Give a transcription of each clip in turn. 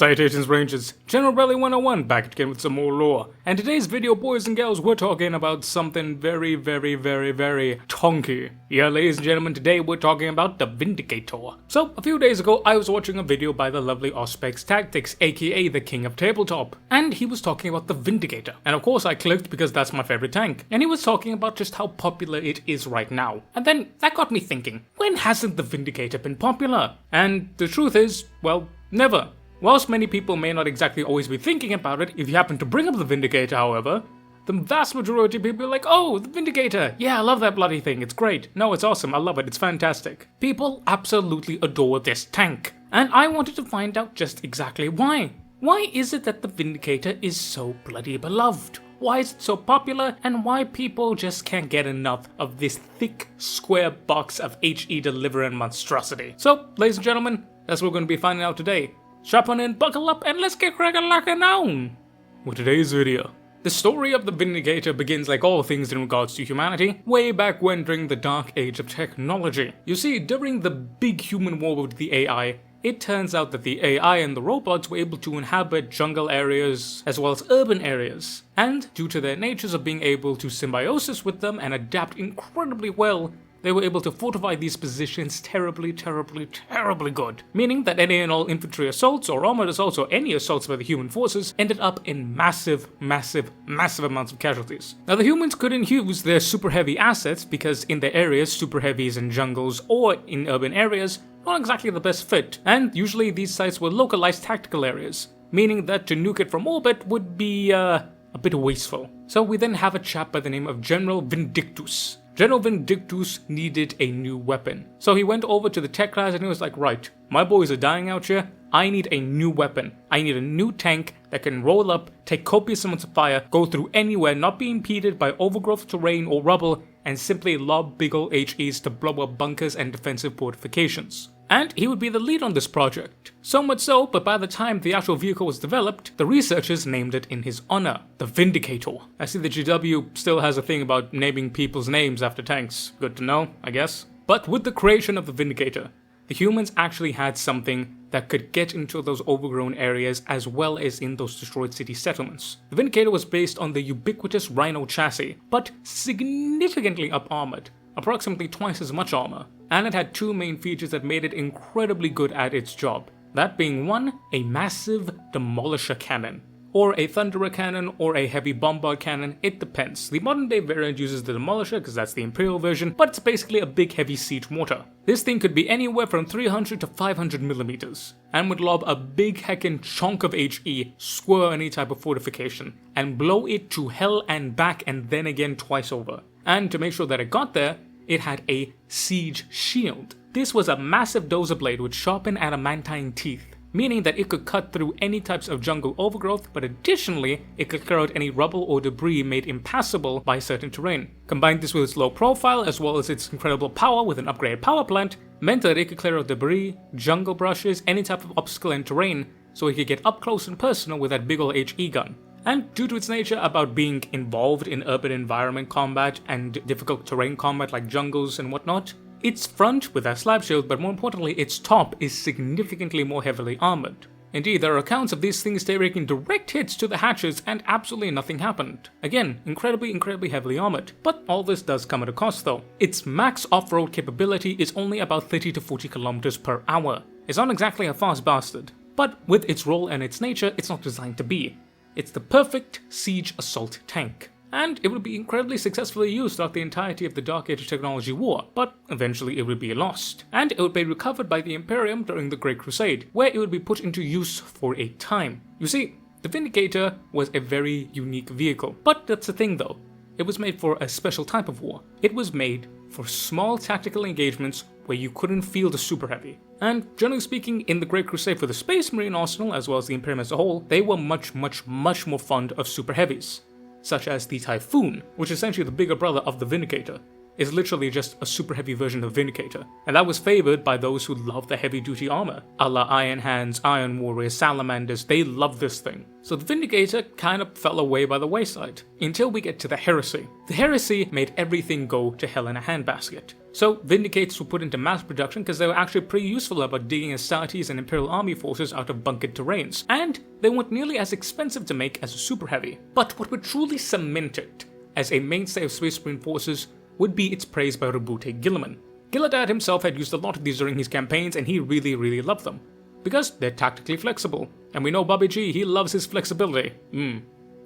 Citations Rangers, General Rally 101 back again with some more lore. And today's video, boys and girls, we're talking about something very tonky. Yeah, ladies and gentlemen, today we're talking about the Vindicator. So, a few days ago, I was watching a video by the lovely Auspex Tactics, aka the King of Tabletop, and he was talking about the Vindicator. And of course I clicked because that's my favorite tank. And he was talking about just how popular it is right now. And then that got me thinking, when hasn't the Vindicator been popular? And the truth is, well, never. Whilst many people may not exactly always be thinking about it, if you happen to bring up the Vindicator, however, the vast majority of people are like, oh, the Vindicator! Yeah, I love that bloody thing, it's great. No, it's awesome, I love it, it's fantastic. People absolutely adore this tank. And I wanted to find out just exactly why. Why is it that the Vindicator is so bloody beloved? Why is it so popular, and why people just can't get enough of this thick, square box of HE delivering monstrosity? So, ladies and gentlemen, that's what we're going to be finding out today. Strap on in, buckle up, and let's get crackin' on with today's video. The story of the Vindicator begins, like all things in regards to humanity, way back when during the dark age of technology. You see, during the big human war with the AI, it turns out that the AI and the robots were able to inhabit jungle areas as well as urban areas. And due to their natures of being able to symbiosis with them and adapt incredibly well, they were able to fortify these positions terribly good. Meaning that any and all infantry assaults or armored assaults or any assaults by the human forces ended up in massive amounts of casualties. Now the humans couldn't use their super heavy assets because in their areas, super heavies in jungles or in urban areas not exactly the best fit, and usually these sites were localized tactical areas, meaning that to nuke it from orbit would be a bit wasteful. So we then have a chap by the name of General Vindictus. General Vindictus needed a new weapon. So he went over to the tech class and he was like, right, my boys are dying out here, I need a new weapon. I need a new tank that can roll up, take copious amounts of fire, go through anywhere, not be impeded by overgrowth terrain or rubble, and simply lob big ol' HEs to blow up bunkers and defensive fortifications. And he would be the lead on this project. So much so, but by the time the actual vehicle was developed, the researchers named it in his honor, the Vindicator. I see the GW still has a thing about naming people's names after tanks. Good to know, I guess. But with the creation of the Vindicator, the humans actually had something that could get into those overgrown areas as well as in those destroyed city settlements. The Vindicator was based on the ubiquitous Rhino chassis, but significantly up-armored, approximately twice as much armor, and it had two main features that made it incredibly good at its job. That being one, a massive demolisher cannon, or a thunderer cannon, or a heavy bombard cannon, it depends. The modern day variant uses the demolisher because that's the Imperial version, but it's basically a big heavy siege mortar. This thing could be anywhere from 300 to 500 millimeters, and would lob a big heckin' chunk of HE, square any type of fortification, and blow it to hell and back and then again twice over. And to make sure that it got there, it had a siege shield. This was a massive dozer blade with sharpened adamantine teeth, meaning that it could cut through any types of jungle overgrowth, but additionally, it could clear out any rubble or debris made impassable by certain terrain. Combine this with its low profile, as well as its incredible power with an upgraded power plant, meant that it could clear out debris, jungle brushes, any type of obstacle and terrain, so it could get up close and personal with that big ol' HE gun. And due to its nature about being involved in urban environment combat and difficult terrain combat like jungles and whatnot, its front with a slab shield, but more importantly its top, is significantly more heavily armored. Indeed, there are accounts of these things taking direct hits to the hatches and absolutely nothing happened. Again, incredibly heavily armored. But all this does come at a cost though. Its max off-road capability is only about 30 to 40 kilometers per hour. It's not exactly a fast bastard, but with its role and its nature, it's not designed to be. It's the perfect siege assault tank. And it would be incredibly successfully used throughout the entirety of the Dark Age of Technology War, but eventually it would be lost. And it would be recovered by the Imperium during the Great Crusade, where it would be put into use for a time. You see, the Vindicator was a very unique vehicle, but that's the thing though. It was made for a special type of war. It was made for small tactical engagements where you couldn't feel the super heavy. And generally speaking, in the Great Crusade for the Space Marine Arsenal, as well as the Imperium as a whole, they were much more fond of super heavies, such as the Typhoon, which is essentially the bigger brother of the Vindicator. is literally just a super heavy version of Vindicator, and that was favored by those who love the heavy duty armor, a la Iron Hands, Iron Warriors, Salamanders. They love this thing. So the Vindicator kind of fell away by the wayside, until we get to the Heresy. The Heresy made everything go to hell in a handbasket. So Vindicators were put into mass production because they were actually pretty useful about digging Astartes and Imperial army forces out of bunkered terrains, and they weren't nearly as expensive to make as a super heavy. But what would truly cement it as a mainstay of Space Marine forces would be its praise by Rabute Guilliman. Gilladad himself had used a lot of these during his campaigns, and he really loved them, because they're tactically flexible, and we know Bobby G, he loves his flexibility.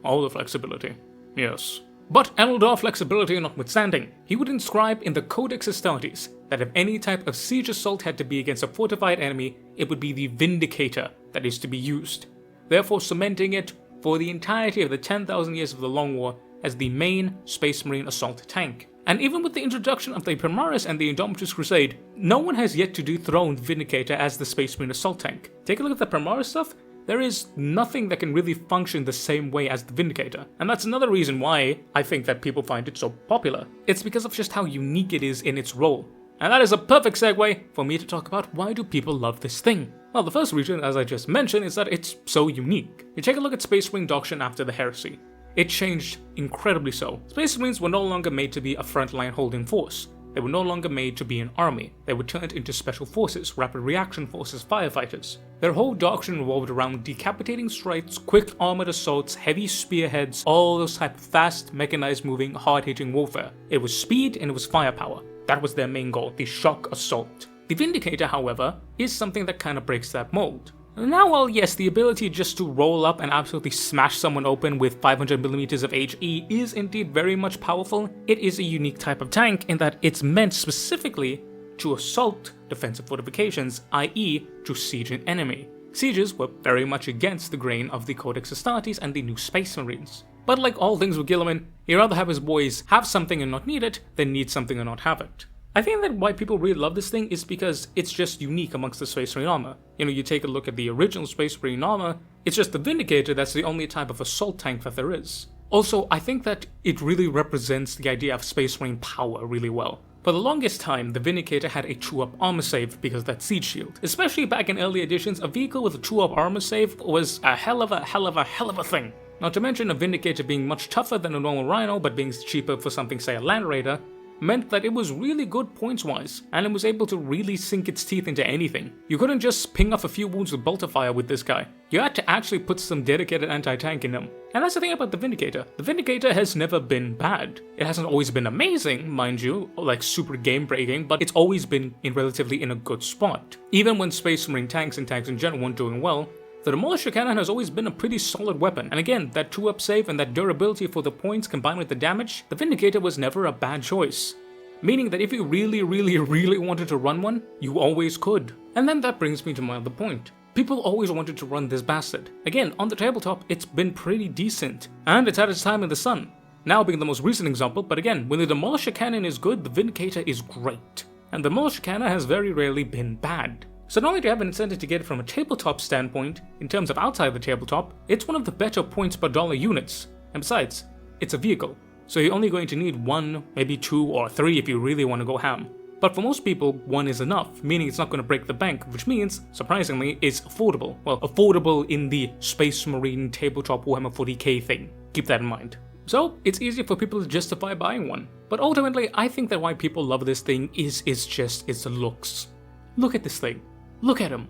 All the flexibility. Yes. But Eldar flexibility notwithstanding, he would inscribe in the Codex Astartes that if any type of siege assault had to be against a fortified enemy, it would be the Vindicator that is to be used, therefore cementing it for the entirety of the 10,000 years of the Long War as the main Space Marine assault tank. And even with the introduction of the Primaris and the Indomitus Crusade, no one has yet to dethrone Vindicator as the Space Marine assault tank. Take a look at the Primaris stuff, there is nothing that can really function the same way as the Vindicator. And that's another reason why I think that people find it so popular. It's because of just how unique it is in its role. And that is a perfect segue for me to talk about why do people love this thing. Well, the first reason, as I just mentioned, is that it's so unique. You take a look at Space Marine Doctrine after the Heresy. It changed incredibly so. Space Marines were no longer made to be a frontline holding force. They were no longer made to be an army. They were turned into special forces, rapid reaction forces, firefighters. Their whole doctrine revolved around decapitating strikes, quick armored assaults, heavy spearheads, all those type of fast, mechanized moving, hard-hitting warfare. It was speed and it was firepower. That was their main goal, the shock assault. The Vindicator, however, is something that kind of breaks that mold. Now, while yes, the ability just to roll up and absolutely smash someone open with 500mm of HE is indeed very much powerful, it is a unique type of tank in that it's meant specifically to assault defensive fortifications, i.e. to siege an enemy. Sieges were very much against the grain of the Codex Astartes and the new Space Marines. But like all things with Guilliman, he'd rather have his boys have something and not need it than need something and not have it. I think that why people really love this thing is because it's just unique amongst the Space Marine armor. You take a look at the original Space Marine armor, it's just the Vindicator that's the only type of assault tank that there is. Also, I think that it really represents the idea of Space Marine power really well. For the longest time, the Vindicator had a true-up armor save because of that siege shield. Especially back in early editions, a vehicle with a true-up armor save was a hell of a thing. Not to mention a Vindicator being much tougher than a normal Rhino, but being cheaper for something say a Land Raider, meant that it was really good points-wise, and it was able to really sink its teeth into anything. You couldn't just ping off a few wounds with bolter fire with this guy. You had to actually put some dedicated anti-tank in him. And that's the thing about the Vindicator. The Vindicator has never been bad. It hasn't always been amazing, mind you, like super game-breaking, but it's always been relatively in a good spot. Even when Space Marine tanks and tanks in general weren't doing well, the Demolisher Cannon has always been a pretty solid weapon, and again, that 2-up save and that durability for the points combined with the damage, the Vindicator was never a bad choice. Meaning that if you really wanted to run one, you always could. And then that brings me to my other point. People always wanted to run this bastard. Again, on the tabletop, it's been pretty decent, and it's had its time in the sun. Now being the most recent example, but again, when the Demolisher Cannon is good, the Vindicator is great. And the Demolisher Cannon has very rarely been bad. So not only do you have an incentive to get it from a tabletop standpoint, in terms of outside the tabletop, it's one of the better points per dollar units. And besides, it's a vehicle, so you're only going to need 1, maybe 2 or 3 if you really want to go ham. But for most people, 1 is enough, meaning it's not going to break the bank, which means, surprisingly, it's affordable. Well, affordable in the Space Marine tabletop Warhammer 40k thing. Keep that in mind. So, it's easier for people to justify buying one. But ultimately, I think that why people love this thing is just its looks. Look at this thing. Look at him.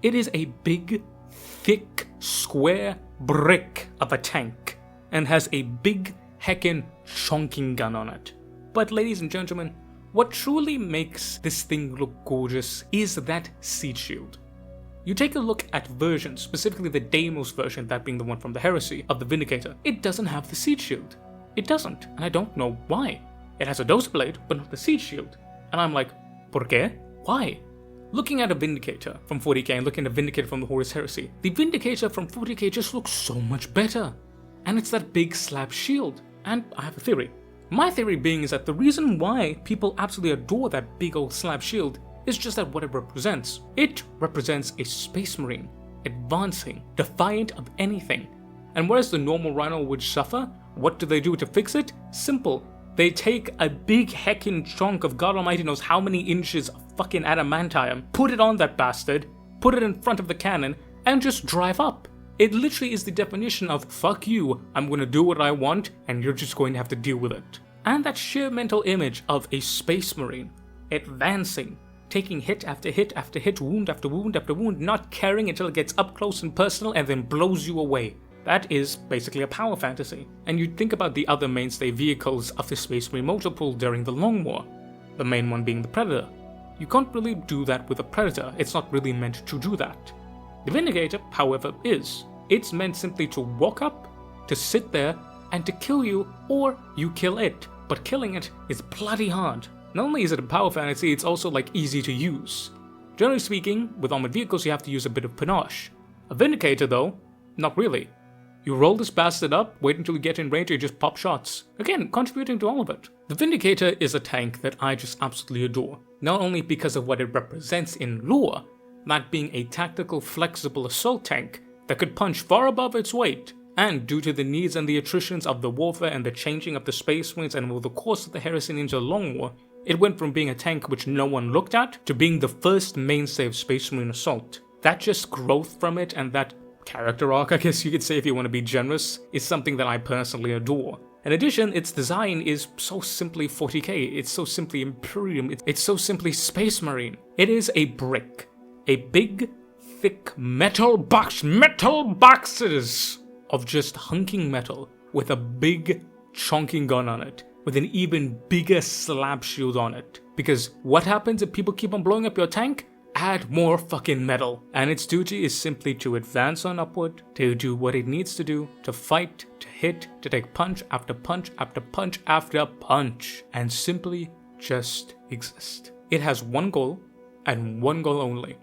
It is a big, thick, square brick of a tank, and has a big, heckin' chonking gun on it. But ladies and gentlemen, what truly makes this thing look gorgeous is that siege shield. You take a look at versions, specifically the Deimos version, that being the one from the Heresy, of the Vindicator, it doesn't have the siege shield. It doesn't, and I don't know why. It has a dozer blade, but not the siege shield. And I'm like, ¿por qué? Why? Looking at a Vindicator from 40k and looking at a Vindicator from the Horus Heresy, the Vindicator from 40k just looks so much better. And it's that big slab shield. And I have a theory. My theory being is that the reason why people absolutely adore that big old slab shield is just that what it represents. It represents a Space Marine, advancing, defiant of anything. And whereas the normal Rhino would suffer, what do they do to fix it? Simple. They take a big heckin' chunk of God Almighty knows how many inches of fucking adamantium, put it on that bastard, put it in front of the cannon, and just drive up. It literally is the definition of fuck you, I'm gonna do what I want, and you're just going to have to deal with it. And that sheer mental image of a space marine advancing, taking hit after hit after hit, wound after wound after wound, not caring until it gets up close and personal and then blows you away. That is basically a power fantasy. And you think about the other mainstay vehicles of the Space Marine motor pool during the Long War, the main one being the Predator. You can't really do that with a Predator, it's not really meant to do that. The Vindicator, however, is. It's meant simply to walk up, to sit there, and to kill you, or you kill it. But killing it is bloody hard. Not only is it a power fantasy, it's also like easy to use. Generally speaking, with armored vehicles you have to use a bit of panache. A Vindicator though, not really. You roll this bastard up, wait until you get in range, and just pop shots. Again, contributing to all of it. The Vindicator is a tank that I just absolutely adore. Not only because of what it represents in lore, that being a tactical, flexible assault tank that could punch far above its weight, and due to the needs and the attritions of the warfare and the changing of the space marines and over the course of the Heresy Ninja Long War, it went from being a tank which no one looked at to being the first mainstay of Space Marine assault. That just growth from it and that character arc, I guess you could say if you want to be generous, is something that I personally adore. In addition, its design is so simply 40k, it's so simply Imperium, it's so simply Space Marine. It is a brick. A big, thick metal boxes of just hunking metal with a big chonking gun on it, with an even bigger slab shield on it. Because what happens if people keep on blowing up your tank? Add more fucking metal. And its duty is simply to advance on upward, to do what it needs to do, to fight, to hit, to take punch after punch after punch after punch, and simply just exist. It has one goal, and one goal only.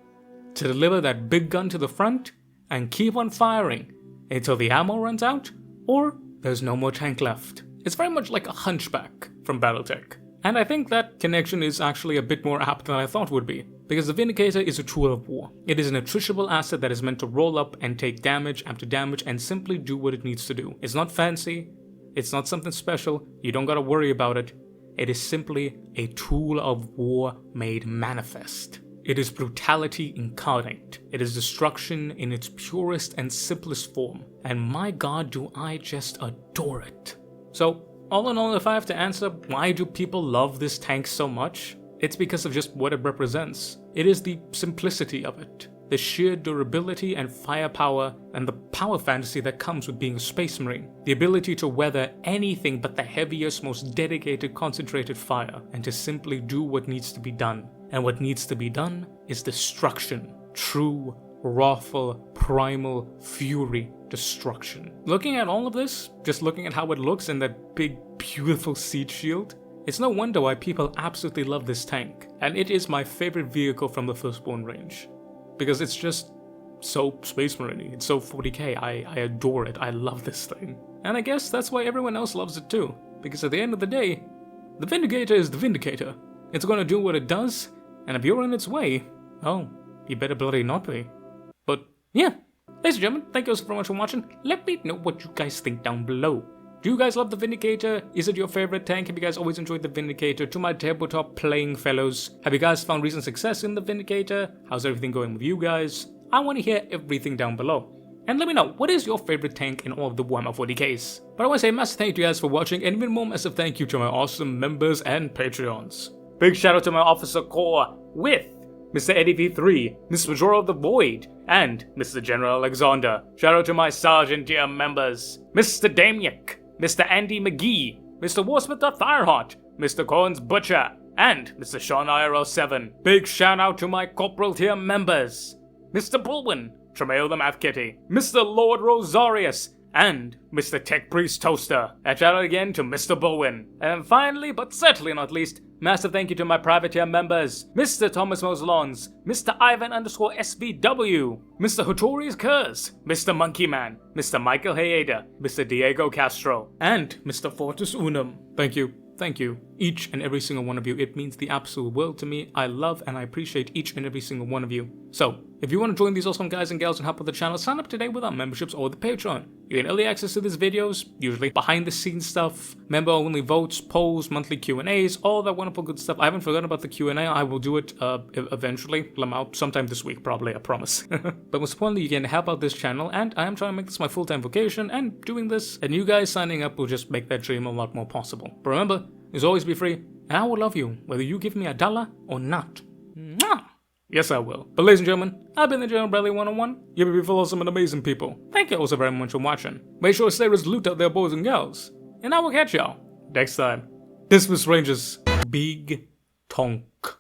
To deliver that big gun to the front, and keep on firing, until the ammo runs out, or there's no more tank left. It's very much like a Hunchback from Battletech. And I think that connection is actually a bit more apt than I thought would be, because the Vindicator is a tool of war. It is an attrishable asset that is meant to roll up and take damage after damage and simply do what it needs to do. It's not fancy, it's not something special, you don't gotta worry about it. It is simply a tool of war made manifest. It is brutality incarnate. It is destruction in its purest and simplest form. And my god, do I just adore it. So, all in all, if I have to answer why do people love this tank so much, it's because of just what it represents. It is the simplicity of it, the sheer durability and firepower and the power fantasy that comes with being a Space Marine, the ability to weather anything but the heaviest, most dedicated, concentrated fire, and to simply do what needs to be done. And what needs to be done is destruction, true, wrathful, primal, fury destruction. Looking at all of this, just looking at how it looks in that big, beautiful siege shield, it's no wonder why people absolutely love this tank. And it is my favorite vehicle from the Firstborn range. Because it's just so Space Marine-y, it's so 40k, I adore it, I love this thing. And I guess that's why everyone else loves it too. Because at the end of the day, the Vindicator is the Vindicator. It's gonna do what it does, and if you're in its way, oh, you better bloody not be. But yeah, ladies and gentlemen, thank you so much for watching. Let me know what you guys think down below. Do you guys love the Vindicator? Is it your favorite tank? Have you guys always enjoyed the Vindicator? To my tabletop playing fellows, have you guys found recent success in the Vindicator? How's everything going with you guys? I want to hear everything down below. And let me know, what is your favorite tank in all of the Warhammer 40ks? But I want to say a massive thank you guys for watching, and even more massive thank you to my awesome members and Patreons. Big shout out to my Officer Corps with Mr. Eddie V3, Mr. Majora of the Void, and Mr. General Alexander. Shout out to my Sergeant Tier members, Mr. Damiak, Mr. Andy McGee, Mr. Warsmith Fireheart, Mr. Corns Butcher, and Mr. Sean IRL 7. Big shout out to my Corporal Tier members, Mr. Bulwin, Tremail the Math Kitty, Mr. Lord Rosarius, and Mr. Tech Priest Toaster. And shout out again to Mr. Bulwin. And finally, but certainly not least, massive thank you to my privateer members, Mr. Thomas Moslons, Mr. Ivan_SVW, Mr. Hattori's Curse, Mr. Monkey Man, Mr. Michael Hayeda, Mr. Diego Castro, and Mr. Fortus Unum. Thank you. Thank you, each and every single one of you. It means the absolute world to me. I love and I appreciate each and every single one of you. So, If you want to join these awesome guys and gals and help with the channel, sign up today with our memberships or the Patreon. You get early access to these videos, usually behind the scenes stuff, member-only votes, polls, monthly Q&As, all that wonderful good stuff. I haven't forgotten about the Q&A. I will do it eventually. Out sometime this week, probably, I promise. But most importantly, you can help out this channel, and I am trying to make this my full-time vocation, and doing this, and you guys signing up will just make that dream a lot more possible. But remember, it's always be free, and I will love you, whether you give me $1 or not. Mwah! Yes, I will. But ladies and gentlemen, I've been the General Bradley 101. You've been full of some amazing people. Thank you all so very much for watching. Make sure to stay resolute out there, boys and girls. And I will catch y'all next time. This was Ranger's Big Tonk.